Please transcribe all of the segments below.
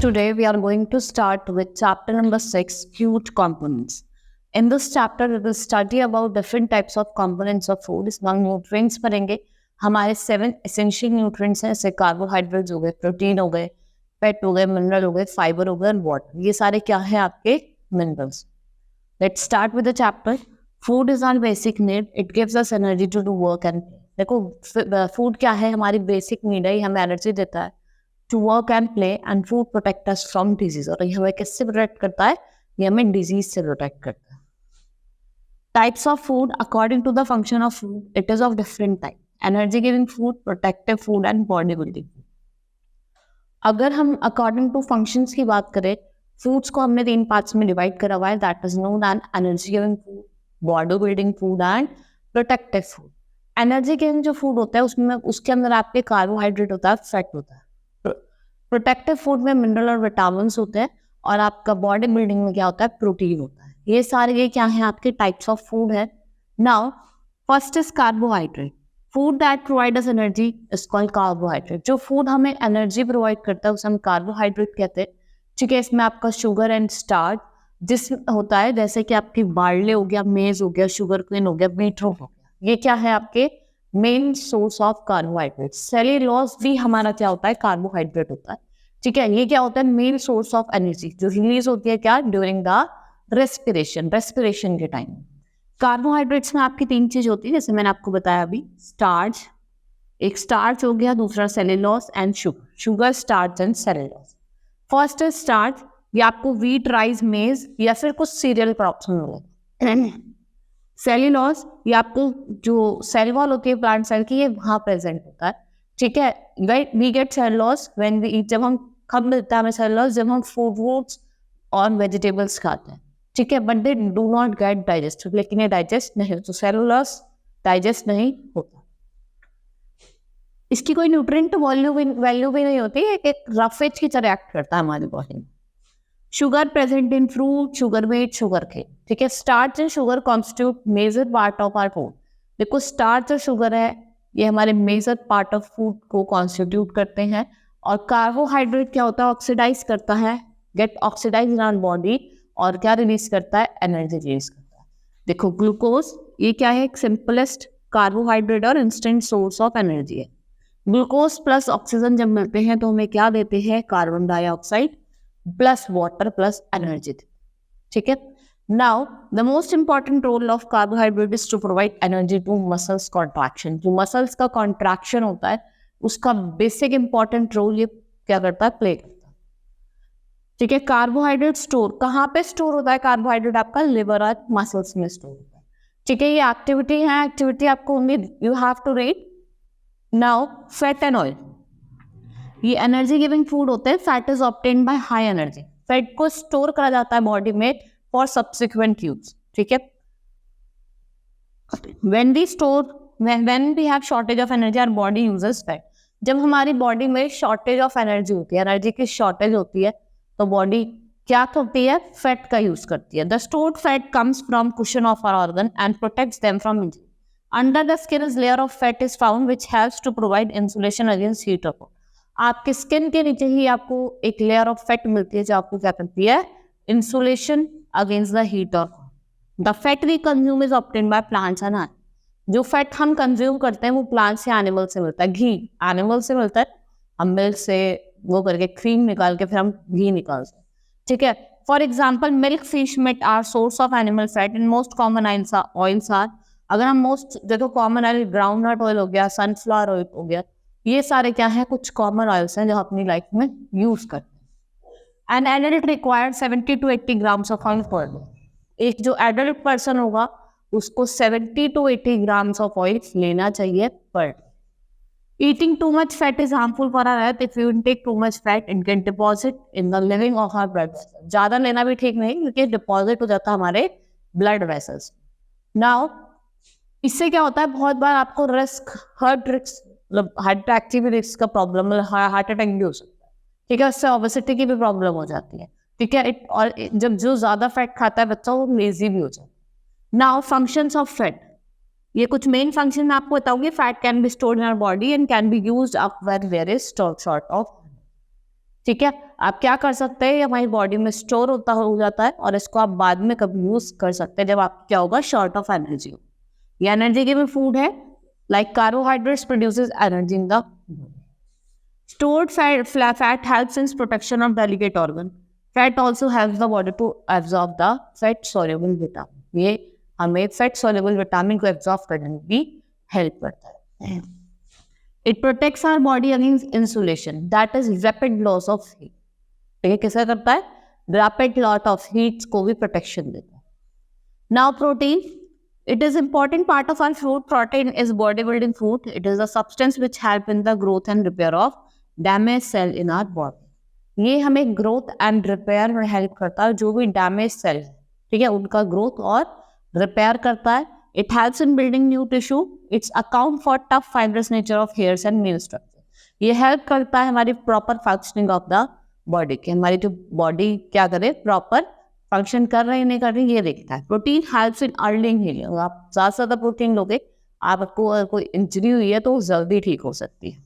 Today we are going to start with chapter number 6, food components. In this chapter we will study about different types of components of food. इसमें हम nutrients पढ़ेंगे. हमारे 7 essential nutrients हैं, जैसे carbohydrates हो गए, protein हो गए, fat हो गए, mineral हो गए, fiber हो गए और water. ये सारे क्या है आपके minerals. Let's start with the chapter. Food is our basic need. It gives us energy to do work and play. देखो food क्या है, हमारी basic need है, ये हमें energy देता है to work and play, and food protect us from disease. और ये हमें किससे protect करता है? ये हमें disease से protect करता है. Types of food according to the function of food, it is of different type. Energy giving food, protective food and body building food. अगर हम according to functions की बात करें, foods को हमने 3 parts में divide करा हुआ है, that is known as energy giving food, body building food and protective food. Energy giving जो food होता है उसमें उसके अंदर आपके carbohydrate होता है, fat होता है. प्रोटेक्टिव फूड में मिनरल और विटामिन होते हैं और आपका बॉडी बिल्डिंग में क्या होता है, प्रोटीन होता है. ये सारे ये क्या है आपके टाइप्स ऑफ फूड है. Now first is carbohydrate. Food that provide us energy is called carbohydrate. जो फूड हमें एनर्जी प्रोवाइड करता है उसे हम कार्बोहाइड्रेट कहते हैं. ठीक है, इसमें आपका शुगर एंड स्टार्च जिस होता है, जैसे कि आपकी बार्ले हो गया, मेज हो गया, शुगर केन हो गया, बीट हो गया, ये क्या है आपके main source of carbohydrate. Cellulose भी हमारा क्या होता है, कार्बोहाइड्रेट होता है. ठीक है, ये क्या होता है, मेन सोर्स ऑफ एनर्जी जो रिलीज होती है क्या, ड्यूरिंग द रेस्पिरेशन के टाइम. कार्बोहाइड्रेट्स में आपकी 3 चीज होती है, जैसे मैंने आपको बताया अभी. स्टार्च, एक स्टार्च हो गया, दूसरा cellulose and sugar, starch and cellulose. First है स्टार्च. ये आपको व्हीट, राइस, मेज या फिर कुछ सीरियल क्रॉप्स में मिलेगा. सेल्यूलोज ये आपको जो सेल वॉल होती है प्लांट सेल की, ये वहाँ प्रेजेंट होता है. ठीक है, we get cellulose when we eat. जब हम कब मिलता है हमें सेल्यूलोज, जब हम फ्रूट्स और वेजिटेबल्स खाते हैं. ठीक है, but they do not gate digest, लेकिन ये डाइजेस्ट नहीं, तो सेल्यूलोज डाइजेस्ट नहीं होता. इसकी कोई न्यूट्रिएंट वैल्यू भी नहीं होती है, एक रफेज की तरह एक्ट करता है हमारी बॉडी में. Sugar present in fruit, sugar beet, sugar cane. ठीक है, starch and sugar constitute major part of our food. देखो स्टार्च और शुगर है, ये हमारे मेजर पार्ट ऑफ फूड को कॉन्स्टिट्यूट करते हैं. और कार्बोहाइड्रेट क्या होता है, ऑक्सीडाइज करता है, get oxidise in our body, और क्या रिलीज करता है, एनर्जी रिलीज करता है. देखो ग्लूकोज, ये क्या है, एक सिंपलेस्ट कार्बोहाइड्रेट और इंस्टेंट सोर्स ऑफ एनर्जी है. ग्लूकोज प्लस ऑक्सीजन जब मिलते हैं तो हमें क्या देते हैं, carbon dioxide plus water plus energy. ठीक है, now the most important role of carbohydrate is to provide energy to muscles contraction. जो muscles का contraction होता है उसका basic important role ये क्या करता है, प्ले करता है. ठीक है, कार्बोहाइड्रेट स्टोर कहाँ पे स्टोर होता है, कार्बोहाइड्रेट आपका लिवर और मसल्स में स्टोर होता है. ठीक है, ये एक्टिविटी है, एक्टिविटी आपको उम्मीद you have to read. Now fat and oil, ये एनर्जी गिविंग फूड होते हैं. Fat is obtained by high energy. Fat को स्टोर करा जाता है बॉडी में फॉर सब्सिक्वेंट यूज. ठीक है, when we have shortage of energy, our body uses fat. जब हमारी बॉडी में शॉर्टेज ऑफ एनर्जी होती है, एनर्जी की शॉर्टेज होती है, तो बॉडी क्या करती है, फैट का यूज करती है. The stored fat comes from cushion of our organ and protects them from injury. Under the skin is layer of fat is found which helps to provide insulation against heat. आपके skin के नीचे ही आपको एक layer of fat मिलती है जो आपको क्या करती है, इंसुलेशन अगेंस्ट द हीट. और the fat we consume is obtained by plants and animals. जो फैट हम कंज्यूम करते हैं वो प्लांट्स या एनिमल से मिलता है. घी एनिमल से मिलता है, हम मिल्क से वो करके क्रीम निकाल के फिर हम घी निकालते हैं. ठीक है, for example milk, fish, meat are source of animal fat and most common oils are. अगर हम मोस्ट देखो common oil groundnut oil हो गया, सनफ्लावर ऑयल हो गया, ये सारे क्या है, कुछ कॉमन ऑयल्स हैं जो अपनी लाइफ में यूज करते हैं. An adult required 70 to 80 grams of oil per day. एक जो एडल्ट पर्सन होगा उसको 70 to 80 ग्राम्स ऑफ ऑयल लेना चाहिए पर. Eating too much fat is harmful for our health. If you take too much fat it can deposit in the living of our blood. ज्यादा लेना भी ठीक नहीं, क्योंकि डिपॉजिट हो जाता है हमारे ब्लड वेसल्स. नाउ इससे क्या होता है, बहुत बार आपको रिस्क, हार्ट रिस्क, मतलब हार्ट अटैक की भी रिस्क का प्रॉब्लम, हार्ट अटैक भी हो सकता है. ठीक है, उससे ओबेसिटी की भी प्रॉब्लम हो जाती है. ठीक है, और जब जो ज्यादा फैट खाता है बच्चा वो लेजी भी हो जाता है. नाउ फंक्शंस ऑफ फैट, ये कुछ मेन फंक्शन मैं आपको बताऊंगी. Fat can be stored in our body and can be used up when there is short of. ठीक है, आप क्या कर सकते हैं, ये हमारी बॉडी में स्टोर होता हो जाता है और इसको आप बाद में कभी यूज कर सकते हैं जब आप क्या होगा, शॉर्ट ऑफ एनर्जी हो। ये एनर्जी के भी फूड है, like carbohydrates produces energy in the stored fat helps in protection of delicate organ. Fat also helps the body to absorb the fat soluble vitamin. ये हमें fat soluble vitamin को absorb करने में भी help करता है। It protects our body against insulation, that is rapid loss of heat. ये कैसे करता है, rapid loss of heat को भी protection देता है। Now protein, it is important part of our food. Protein is body building food. It is a substance which help in the growth and repair of damage cell in our body. ये हमें growth and repair में help करता है, जो भी damage cell है, ठीक है, उनका ग्रोथ और रिपेयर करता है। It helps in building new tissue, it's account for tough fibrous nature of hairs and new structure. ये हेल्प करता है हमारी proper functioning of the body के, हमारी जो बॉडी क्या करे, प्रॉपर फंक्शन कर रही नहीं कर रही, ये देखता है। Protein helps in early healing, आप ज़्यादा से ज़्यादा प्रोटीन लोगे, आपको अगर कोई इंजरी हुई है तो जल्दी ठीक हो सकती है।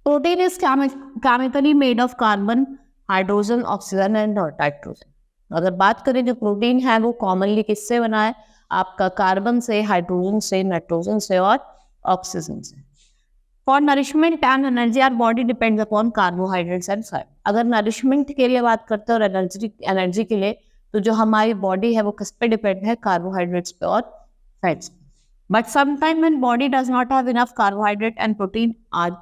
Protein is chemically made of carbon, hydrogen, oxygen and nitrogen. अगर बात करें जो प्रोटीन है वो कॉमनली किससे बना है, आपका कार्बन से, हाइड्रोजन से, नाइट्रोजन से और ऑक्सीजन से। For nourishment and energy our body depends upon carbohydrates and fat. अगर नरिशमेंट के लिए बात करते हैं और एनर्जी के लिए, तो जो हमारी बॉडी है वो किस पे डिपेंड है, कार्बोहाइड्रेट्स पे और फैट्स पे। But sometimes when body does not have enough carbohydrate and protein,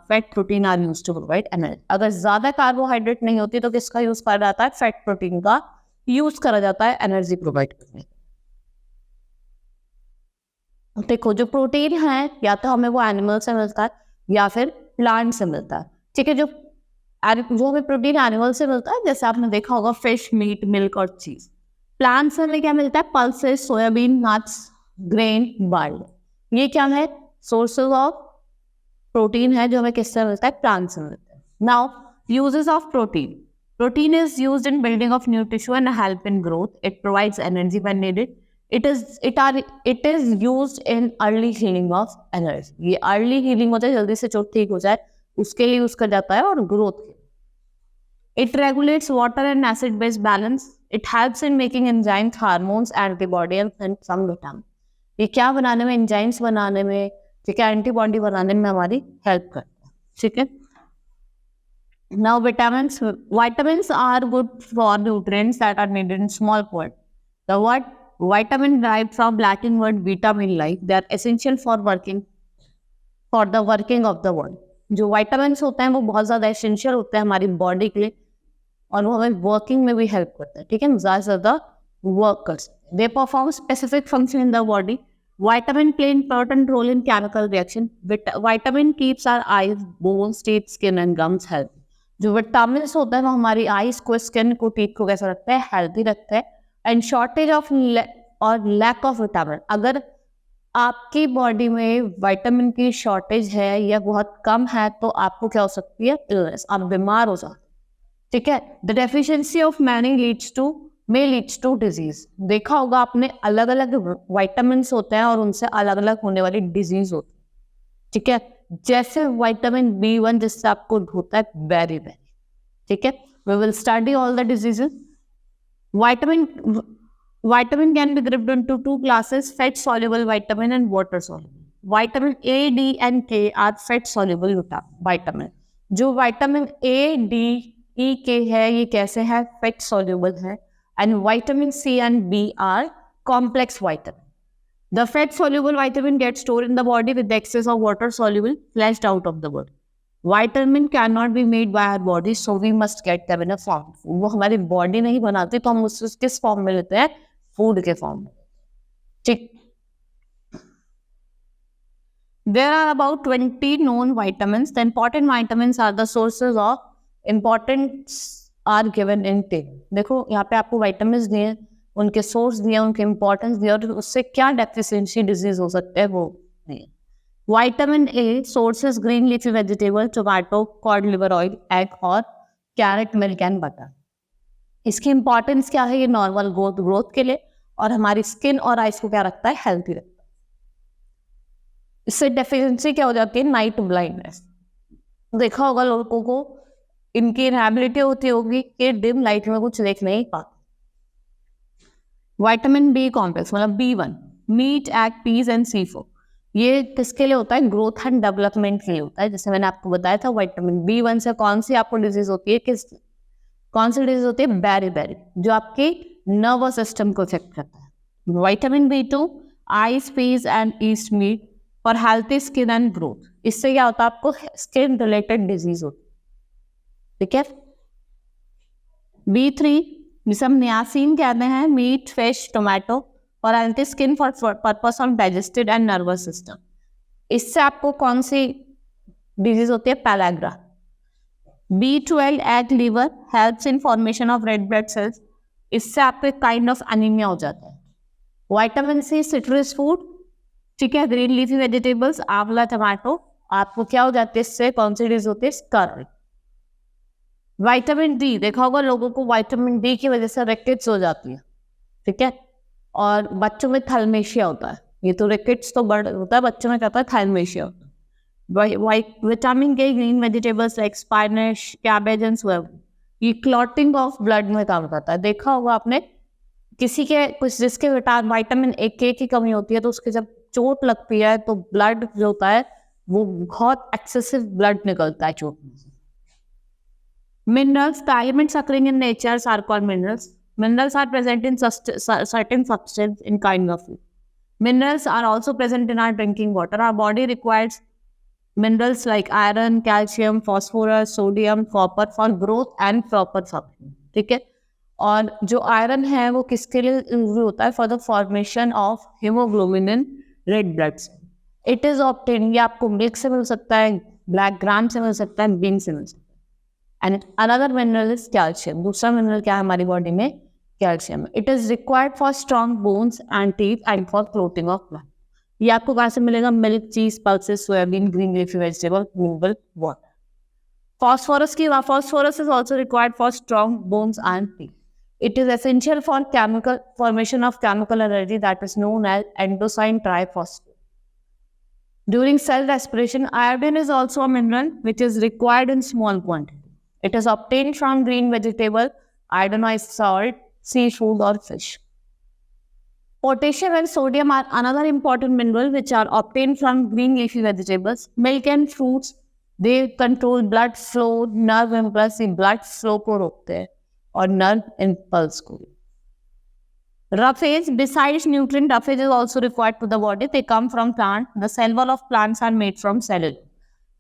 fat protein are used to provide energy. अगर ज़्यादा कार्बोहाइड्रेट नहीं होती तो किसका यूज करा जाता है, फैट प्रोटीन का यूज करा जाता है एनर्जी प्रोवाइड करने। देखो जो प्रोटीन है या तो हमें वो एनिमल से मिलता है या फिर प्लांट से मिलता है, ठीक है। जो हमें प्रोटीन एनिमल से मिलता है, जैसे आपने देखा होगा फिश, मीट, मिल्क और चीज। प्लांट से हमें क्या मिलता है, pulses, soybean, nuts, grain, barley. ये क्या है, सोर्सेज ऑफ प्रोटीन है जो हमें किससे मिलता है, प्लांट से मिलता है। Now uses of protein, protein is used in building of new tissue and help in growth. It provides energy when needed. It is used in early healing of energy. ये अर्ली हीलिंग हो जाए, जल्दी से चोट ठीक हो जाए, उसके लिए यूज कर जाता है और ग्रोथ के। It regulates water and acid base balance. It helps in making enzymes, hormones, antibody and some vitamin. ये क्या बनाने में, एंजाइम्स बनाने में, ठीक है, एंटीबॉडी बनाने में हमारी हेल्प करता है, ठीक है। Now vitamins are good for nutrients that are needed in small quantity. The word vitamin derived from Latin word vitamin, like they are essential for the working of the body. जो vitamins होते हैं वो बहुत ज्यादा essential होते हैं हमारी body के लिए और वो हमें वर्किंग में भी हेल्प करते हैं, ठीक है, ज्यादा से ज्यादा वर्क कर सकते हैं। They perform specific function in the body. Vitamin play important role in chemical reaction. Vitamin keeps our eyes, bones, teeth, skin and gums healthy. जो विटामिन्स होते हैं वो हमारी आईज को, स्किन को, टीथ को कैसा रखता है, हेल्थी रखता है। एंड शॉर्टेज ऑफ और लैक ऑफ विटामिन, अगर आपकी बॉडी में विटामिन की शॉर्टेज है या बहुत कम है तो आपको क्या हो सकती है, इलनेस, आप बीमार हो जाते, ठीक है। The deficiency of many may leads to disease. देखा होगा आपने, अलग अलग विटामिन्स होते हैं और उनसे अलग अलग होने वाली डिजीज होती है, ठीक है। जैसे विटामिन B1 जिससे आपको होता है बेरी, ठीक है। We will study all the diseases. Vitamin can be grouped into two classes, fat soluble vitamin and water soluble. Vitamin A, D and K are fat soluble vitamin. जो vitamin A, D, E, K है ये कैसे है, fat soluble है। And vitamin C and B are complex vitamin. The fat soluble vitamin gets stored in the body with the excess of water soluble flushed out of the body. Vitamin cannot be made by our body, so we must get them in a form. वो हमारी body नहीं बनाती तो हम उससे किस form में लेते हैं, फूड के फॉर्म में, ठीक। There are about 20 known vitamins. The important vitamins are the sources of importance are given in table. देखो यहाँ पे आपको विटामिन्स दिए, उनके सोर्स दिए, उनके इंपॉर्टेंस दिए और उससे क्या डेफिशिएंसी डिजीज हो सकते हैं वो दिए। Vitamin A sources green leafy vegetable, tomato, cod liver oil, egg और कैरेट, मिल्क एंड बटर। इसकी इंपॉर्टेंस क्या है, ये नॉर्मल ग्रोथ के लिए और हमारी स्किन और आइज को क्या रखता है, हेल्थी रखता है। इससे डेफिशिएंसी क्या हो जाती है, नाइट ब्लाइंडनेस। देखा होगा लोगों को इनकी इनएबिलिटी होती होगी कि डिम लाइट में कुछ देख नहीं पाते। विटामिन बी कॉम्प्लेक्स मतलब B1, meet, egg, piece and C4, ये किसके लिए होता है? ग्रोथ एंड डेवलपमेंट के लिए होता है। जैसे मैंने आपको बताया था, विटामिन B1 से कौन सी आपको डिजीज होती है, कौन सी डिजीज होती है? बेरी, जो आपके नर्वस सिस्टम को इफेक्ट करता है। Vitamin B2, ice, peas and yeast meat for healthy skin and growth. इससे क्या होता है? आपको स्किन रिलेटेड डिजीज होती है। ठीक है। B3 जिसे हम नियासिन कहते हैं, मीट, फिश, टोमेटो और healthy skin for purpose of digestive and nervous system. इससे आपको कौन सी डिजीज होती है? Pellagra. B12 egg liver helps in formation of red blood cells. इससे आपको एक काइंड ऑफ अनीमिया हो जाता है। विटामिन C सिट्रस फूड, ठीक है, ग्रीन लीफी वेजिटेबल्स, आंवला, टमाटो, आपको क्या हो जाती है? इससे कौन सी डिजीज होती है? स्कर्वी। विटामिन डी, देखा होगा लोगों को विटामिन डी की वजह से रिकेट्स हो जाती है। ठीक है। और बच्चों में थैलेमेशिया होता है। ये तो रिकेट्स तो बड़ होता है, बच्चों में क्या होता है? थैलेमेशिया होता है। विटामिन के green vegetables like स्पाइनच, cabbage and soybean, ये क्लॉटिंग ऑफ ब्लड में काम करता है। देखा होगा आपने किसी के कुछ जिसके विटामिन A की कमी होती है, तो उसके जब चोट लगती है तो ब्लड जो होता है वो बहुत एक्सेसिव ब्लड निकलता है चोट में। Minerals, the elements occurring in nature are called minerals. Minerals are present in certain substance in kind of food. Minerals are also present in our drinking water. Our body requires minerals like iron, calcium, phosphorus, sodium, copper for growth and proper function. ठीक है। और जो iron है वो किसके लिए use होता है? For the formation of haemoglobin in red blood cell. It is obtain, ये आपको मिल्क से मिल सकता है, ब्लैक ग्राम से मिल सकता है, बीन से मिल सकता है। And another mineral is calcium. दूसरा मिनरल क्या है हमारी बॉडी में? Calcium. It is required for strong bones and teeth and for clothing of blood. ये आपको कहाँ से मिलेगा? मिल्क, चीज, pulses, soybean, green leafy vegetable, mineral water. Phosphorus is also required for strong bones and teeth. It is essential for chemical formation of chemical energy that is known as endocyne triphosphate. During cell respiration, iodine is also a mineral which is required in small quantity. It is obtained from green vegetable, iodinized salt, seafood or fish. Potassium and sodium are another important mineral which are obtained from green leafy vegetables, milk and fruits. They control blood flow, nerve impulse, blood flow को रोकते हैं और nerve impulse को। Roughage, besides nutrient, roughage is also required to the body. They come from plant. The cell wall of plants are made from cellulose.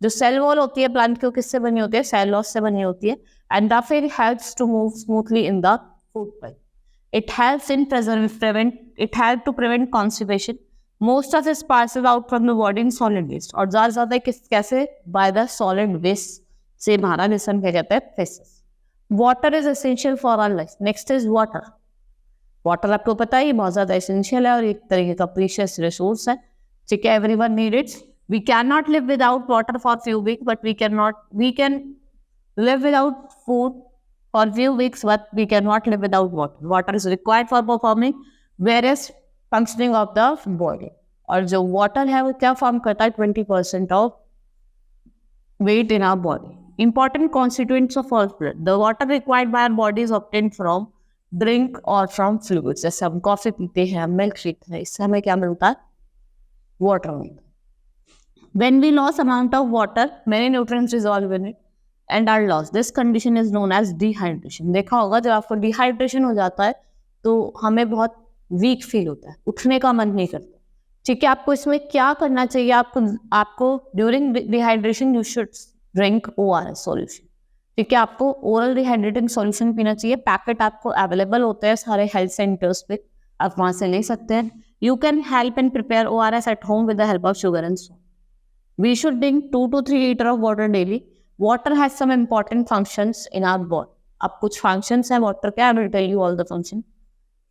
जो cell wall होती है plant की किससे बनी होती है? सेलुलोज से बनी होती है। And roughage helps to move smoothly in the food pipe. It helps in to prevent constipation. Most of this passes out from the body in solid waste. और ज़्यादा कैसे? By the solid waste से हमारा निसन क्या कहते हैं? Feces. Water is essential for our life. Next is water. Water आपको पता है ये बहुत ज़्यादा essential है और एक तरीके का precious resource है। ठीक है, everyone need it. We cannot live without water for few weeks, but we can live without food for few weeks, but we cannot live without water. Water is required for performing various functioning of the body. और जो water है वो क्या form करता है? 20% of weight in our body. Important constituents of our blood. The water required by our body is obtained from drink or from fluids. जैसे हम coffee पीते हैं, मिल्क पीते हैं, इससे हमें क्या मिलता है? वाटर मिलता है। When we lose amount of water, many nutrients dissolve in it and are lost. This condition is known as dehydration. देखा होगा जब आपको dehydration हो जाता है तो हमें बहुत weak feel होता है, उठने का मन नहीं करता। ठीक है, आपको इसमें क्या करना चाहिए? आपको during dehydration you should drink ORS solution. ठीक है, आपको oral dehydrating solution पीना चाहिए। पैकेट आपको अवेलेबल होते हैं सारे हेल्थ सेंटर्स पे, आप वहाँ से ले सकते हैं। You can help and prepare ORS at home with the help of sugar and salt. We should drink 2 to 3 liters of water daily. Water has some important functions in our body. अब कुछ functions हैं water के, I will tell you all the functions.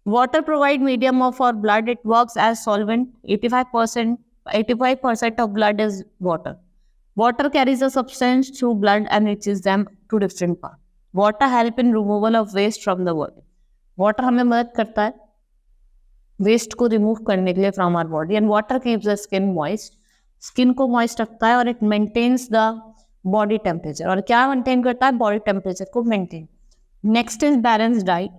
Water provide medium of our blood. It works as solvent. 85% of blood is water. Water carries the substance through blood and reaches them to different parts. Water help in removal of waste from the body. Water हमें मदद करता है waste को remove करने के लिए from our body. And water keeps the skin moist. Skin को moist रखता है और it maintains the body temperature, और क्या मेंटेन करता है? बॉडी टेम्परेचर को maintain. Next is balance diet.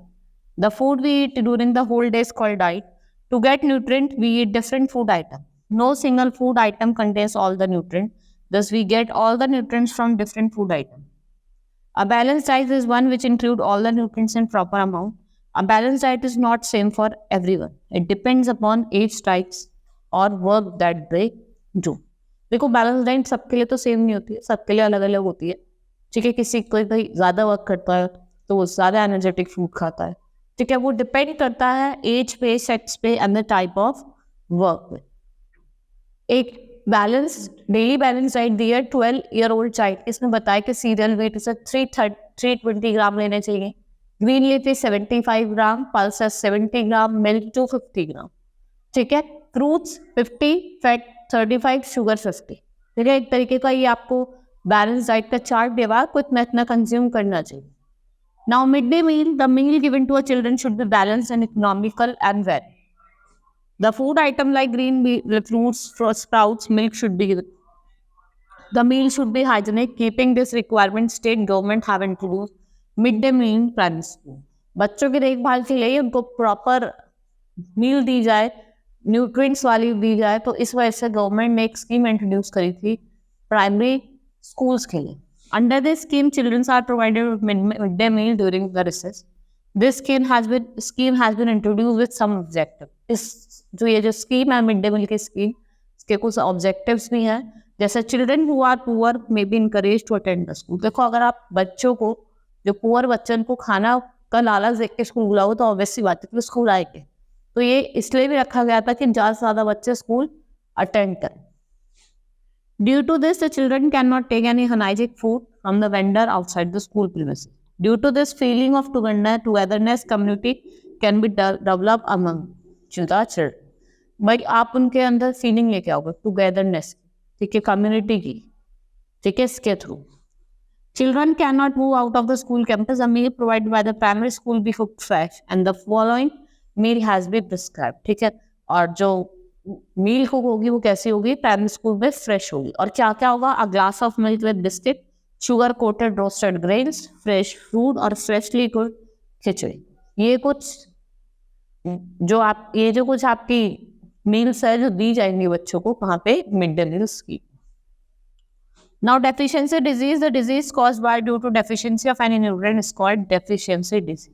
The food we eat during the whole day is called diet. To get nutrient we eat different food item. No single food item contains all the nutrient, thus we get all the nutrients from different food items. A balanced diet is one which include all the nutrients in proper amount. A balanced diet is not same for everyone. It depends upon age types or work that they do. देखो balance diet सबके लिए तो same नहीं होती है, सबके लिए अलग अलग होती है। ठीक है, किसी कोई भाई ज़्यादा वर्क करता है तो वो ज़्यादा एनर्जेटिक फूड खाता है। ठीक है, वो डिपेंड करता है एज पे, सेक्स पे and the type of work पे। एक बैलेंस डेली बैलेंस डाइट दी है 12-year-old चाइल्ड। इसमें बताया कि सीरियल वेट इसे 320 ग्राम लेने चाहिए, ग्रीन लीफी 75 ग्राम, पल्सेस 70 ग्राम, मिल्क 250 ग्राम। ठीक है, फ्रूट्स 50, फैट 35, शुगर 50। ठीक है, एक तरीके का ये आपको बैलेंस डाइट का चार्ट देवा, कुछ में इतना कंज्यूम करना चाहिए। Now mid day meal, the meal given to a children should be balanced and economical and very. The food item like green fruits, sprouts, milk should be given. The meal should be hygienic. Keeping this requirement, state government have introduced midday meal in primary school. बच्चों की देखभाल के लिए उनको proper मील दी जाए, nutrients वाली दी जाए, तो इस वजह से गवर्नमेंट ने एक स्कीम इंट्रोड्यूस करी थी प्राइमरी स्कूल्स के लिए। Under this scheme children are provided mid day meal during the recess. This scheme has been introduced with some objective. इस जो ये जो स्कीम है मिड डे मील की स्कीम, इसके कुछ ऑब्जेक्टिव्स भी हैं, जैसे children who are poor may be encourage to attend the school. देखो, अगर आप बच्चों को, जो पुअर बच्चन को खाना का लालच देख के स्कूल बुलाओ तो ऑब्वियसली बात है कि स्कूल आएंगे। तो ये इसलिए भी रखा गया था कि ज़्यादा से ज़्यादा बच्चे स्कूल अटेंड करें। Due to this the children can not take any unhygienic food from the vendor outside the school premises. Due to this feeling of togetherness community can be develop among children. भाई आप उनके अंदर feeling लेके आओगे togetherness, ठीक है, community की, ठीक है, इसके थ्रू। Children can not move out of the school campus. A meal provided by the primary school be cooked fresh and the following meal has been prescribed. ठीक है, और जो मील कुक होगी वो कैसी होगी? प्राइमरी स्कूल में फ्रेश होगी। और क्या क्या होगा? A glass of milk with biscuit, sugar coated roasted grains, fresh fruit और फ्रेशली कुक्ड खिचड़ी। ये कुछ कुछ आपकी मील्स है जो दी जाएंगी बच्चों को कहाँ पे? मिड डे मील्स की। Now deficiency disease, the disease caused by due to deficiency of any nutrient is called deficiency disease.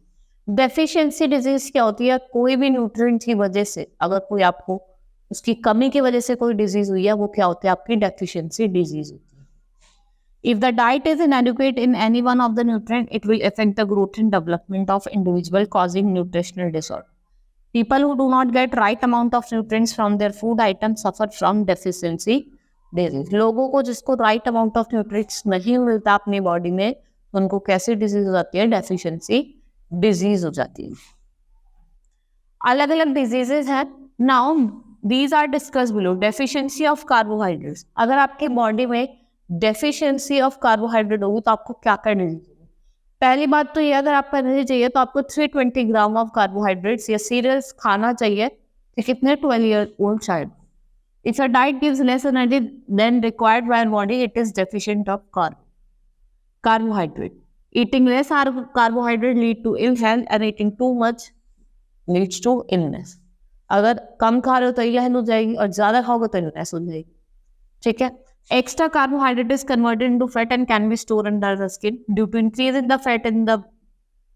Deficiency disease क्या होती है? कोई भी न्यूट्रिएंट की वजह से अगर कोई आपको उसकी कमी की वजह से कोई डिजीज हुई है, वो क्या होती है? आपकी डेफिशिएंसी डिजीज होती है। If the diet is inadequate in any one of the nutrient, it will affect the growth and development of individual, causing nutritional disorder. People who do not get right amount of nutrients from their food items suffer from deficiency disease. लोगों को जिसको right amount of nutrients नहीं मिलता अपनी body में, उनको कैसी disease हो जाती है? डेफिशिएंसी डिजीज हो जाती है। अलग अलग डिजीजेज हैं। Now these are discuss below. Deficiency of carbohydrates, अगर आपकी बॉडी में डेफिशिएंसी ऑफ कार्बोहाइड्रेट होगी तो आपको क्या करना चाहिए? पहली बात तो ये, अगर आपको एनर्जी चाहिए तो आपको 320 ग्राम ऑफ कार्बोहाइड्रेट्स या सीरियल्स खाना चाहिए। कितने? 12-year-old child. If a diet gives less energy than required by our body, it is deficient of carbohydrate. Eating less carbohydrate lead to ill health and eating too much leads to illness. अगर कम खा रहे हो तो illness हो जाएगी और ज़्यादा खाओगे तो इलनेस हो जाएगी। ठीक है, extra carbohydrate is converted into fat and can be stored under the skin. Due to increase in the fat in the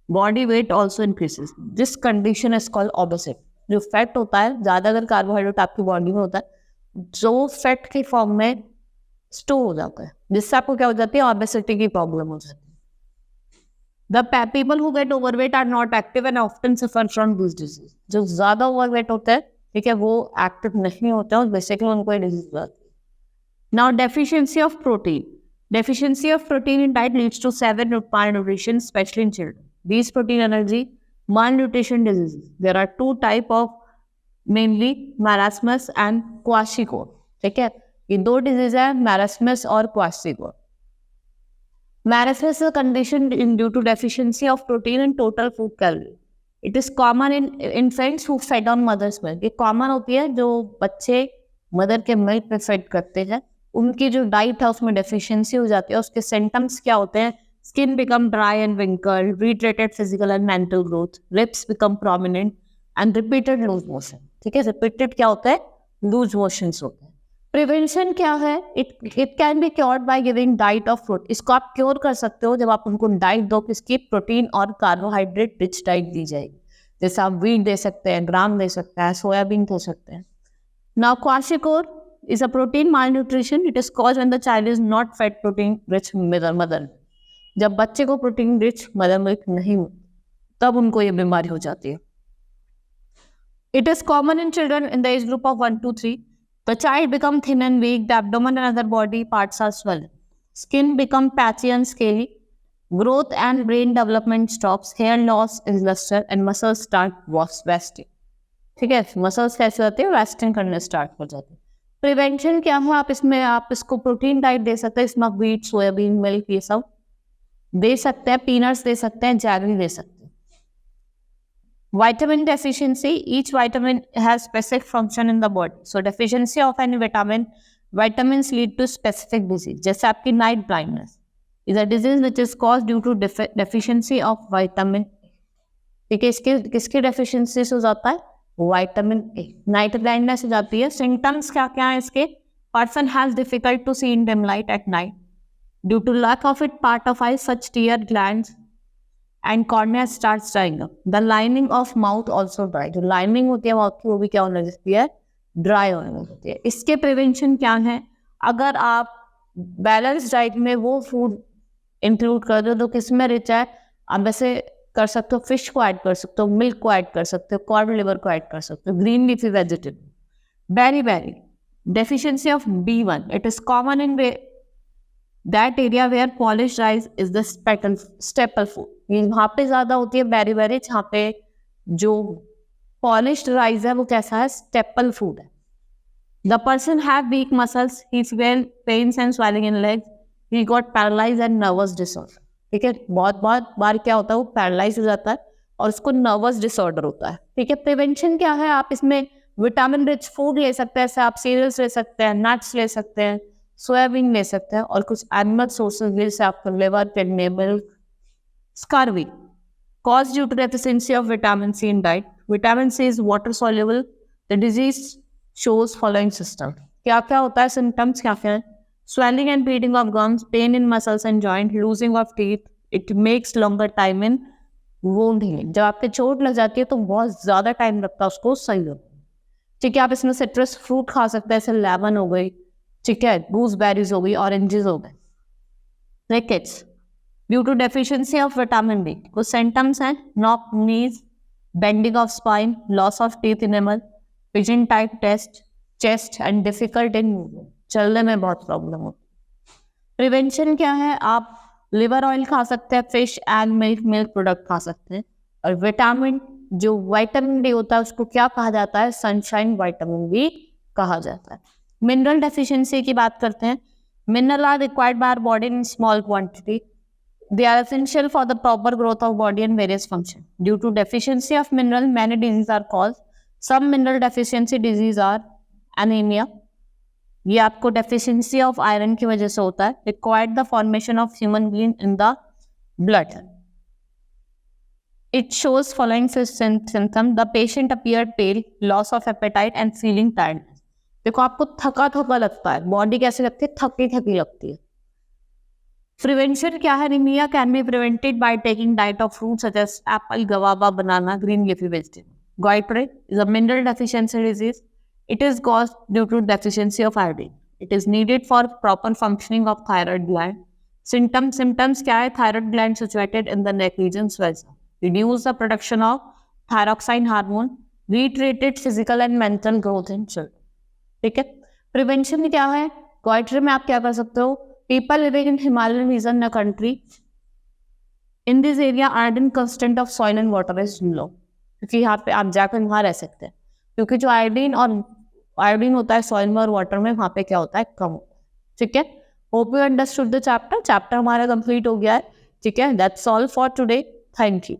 body, weight also increases. This condition is called obesity. जो fat होता है, ज़्यादा अगर carbohydrate आपकी body में होता है, जो फैट के फॉर्म में स्टोर हो जाता है, जिससे आपको क्या हो जाती है? ऑबेसिटी की प्रॉब्लम हो जाती है। The people who get overweight are not active and often suffer from this disease. जो ज़्यादा ओवरवेट होता है, ठीक है, वो एक्टिव नहीं होता है और बेसिकली उनको ये डिजीज हो जाती है। Now, deficiency of protein. Deficiency of protein in diet leads to severe malnutrition, especially in children. These protein allergy malnutrition diseases. There are two types of, mainly marasmus and kwashiorkor. ठीक है, ये दो disease है, marasmus और kwashiorkor. Marasmus is a condition due to deficiency of protein and total food calorie. It is common in infants who fed on mother's milk. ये common होती है जो बच्चे मदर के मिल्क पे फेड करते हैं, उनकी जो डाइट है उसमें डेफिशिएंसी हो जाती है, उसके सिम्टम्स क्या होते हैं? Skin become dry and wrinkled, retarded physical and mental growth, lips become prominent and repeated loose motion. ठीक है, रिपीटेड क्या होता है? लूज मोशंस होते हैं। प्रिवेंशन क्या है? It can be cured by giving diet of fruit. इसको आप क्योर कर सकते हो जब आप उनको डाइट दो, किसकी? प्रोटीन और कार्बोहाइड्रेट रिच डाइट दी जाएगी। जैसे आप व्हीट दे सकते हैं, ग्राम दे सकते हैं, सोयाबीन दे सकते हैं। Now kwashiorkor is a protein malnutrition. It is caused when the child is not fed protein rich mother. जब बच्चे को प्रोटीन रिच मदर मिल्क नहीं तब उनको ये बीमारी हो जाती है। It is common in children in the age group of 1 to 3. The child become thin and weak. The abdomen and other body parts are swollen. Skin become patchy and scaly. Growth and brain development stops. Hair loss is luster and muscles start wasting. ठीक है, muscles कैसे होते हैं? Wasting करने start हो जाते हैं। Prevention क्या है? आप इसको प्रोटीन डाइट दे सकते हैं, इसमें व्हीट, सोयाबीन, मिल्क ये सब दे सकते हैं, पीनट्स दे सकते हैं, जैगरी दे सकते हैं। Vitamin deficiency, each vitamin has specific function in the body, so deficiency of any vitamins lead to specific disease. जैसे आपकी night blindness is a disease which is caused due to deficiency of vitamin. ठीक है, इसके किसकी deficiency से हो जाता है? Vitamin A. नाइट ब्लाइंडनेस हो जाती है। सिम्टम्स क्या क्या है इसके? Person has difficult to see in dim light at night due to lack of it part of eye such tear glands and cornea starts drying up. The lining of mouth also dry. जो lining होती है mouth की वो भी क्या होने लगती है? ड्राई होने लगती है। इसके प्रिवेंशन क्या है? अगर आप बैलेंस डाइट में वो फूड इंक्लूड कर दो तो किसमें रिच है? आप वैसे कर सकते हो, फिश को ऐड कर सकते हो, मिल्क को ऐड कर सकते हो, कॉड लिवर को ऐड कर सकते हो, green leafy vegetable. Beriberi deficiency of B1, it is common in that area where polish rice is the staple food. ये वहाँ पे ज्यादा होती है बेरी, जहाँ पे जो पॉलिश्ड राइस है वो कैसा है? स्टेपल फूड है। The person have weak muscles, he feel pains and swelling in legs, he got paralyse and nervous disorder. ठीक है, बहुत बार क्या होता है? वो पैरालाइज हो जाता है और उसको नर्वस डिसऑर्डर होता है। ठीक है, प्रिवेंशन क्या है? आप इसमें विटामिन रिच फूड ले सकते हैं, जैसे आप सीरियल्स ले सकते हैं, नट्स ले सकते हैं, सोयाबीन ले सकते हैं, और कुछ एनिमल सोर्सेज जैसे आपका liver, kidney, milk. Scurvy caused due to deficiency of vitamin C in diet. Vitamin C is water soluble. The disease shows following system. क्या क्या होता है? सिम्टम्स क्या क्या है? Swelling and bleeding of gums, pain in muscles and joint, losing of teeth. It makes longer time in wound healing. जब आपके चोट लग जाती है तो बहुत ज्यादा टाइम लगता है उसको सही होने में। ठीक है, आप इसमें सिट्रस फ्रूट खा सकते हैं, जैसे लेमन हो गई, ठीक है, गूसबेरीज हो गई, ऑरेंजेस हो गए। Rickets due to deficiency of vitamin B। कुछ सिम्टम्स हैं: knock knees, bending of spine, loss of teeth enamel, pigeon type chest and difficult in movement. चलने में बहुत प्रॉब्लम होती है। प्रिवेंशन क्या है? आप लिवर ऑयल खा सकते हैं, फिश एंड मिल्क प्रोडक्ट खा सकते हैं। और विटामिन D होता है उसको क्या कहा जाता है? सनशाइन विटामिन B कहा जाता है। मिनरल डेफिशिएंसी की बात करते हैं। Mineral are required by our body in small quantity. They are essential for the proper growth of body and various functions. Due to deficiency of mineral, many diseases are caused. Some mineral deficiency disease are anemia. ये आपको deficiency of iron की वजह से होता है. Required the formation of hemoglobin in the blood. It shows following symptoms. The patient appeared pale, loss of appetite and feeling tiredness. देखो आपको थका लगता है, बॉडी कैसे लगती है? थकी लगती है। प्रिवेंशन क्या है? Anaemia can be prevented by taking diet of fruits such as apple, guava, banana, green leafy vegetable. Goitre is a mineral deficiency disease. It is caused due to deficiency of iodine. It is needed for proper functioning of thyroid gland. Symptoms क्या है? Thyroid gland situated in the neck region swells up. Reduce the production of thyroxine hormone. Retarded physical and mental growth in children. ठीक है, prevention क्या है? Goitre में आप क्या कर सकते हो? People living in Himalayan region in a country, in this area, iodine constant of soil and water is low. क्योंकि यहाँ पे आप जाकर वहाँ रह सकते हैं, क्योंकि जो आयोडीन होता है सॉइल में और वाटर में, वहाँ पे क्या होता है? कम होता है। ठीक है, hope you understood the chapter हमारा कंप्लीट हो गया है। ठीक है, that's all for today. Thank you.